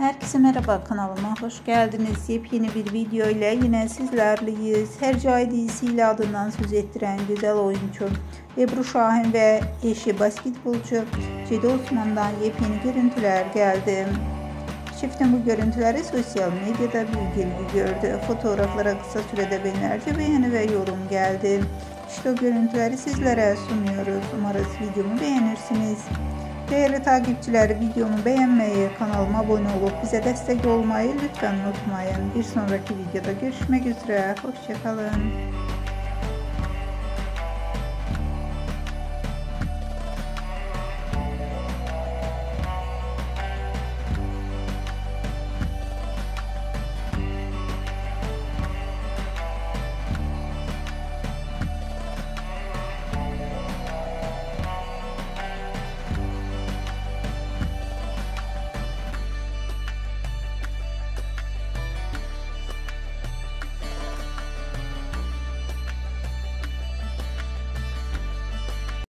Herkese merhaba, kanalıma hoş geldiniz. Yepyeni bir video ile yine sizlerleyiz. Hercai dizisiyle adından söz ettiren güzel oyuncu Ebru Şahin ve eşi basketbolcu Cedi Osman'dan yepyeni görüntüler geldi. Çiftin bu görüntüleri sosyal medyada büyük ilgi gördü. Fotoğraflara kısa sürede binlerce beğeni ve yorum geldi. İşte o görüntüleri sizlere sunuyoruz. Umarız videomu beğenirsiniz. Değerli takipçiler, videomu beğenmeyi, kanalıma abone olup bize destek olmayı lütfen unutmayın. Bir sonraki videoda görüşmek üzere. Hoşça kalın.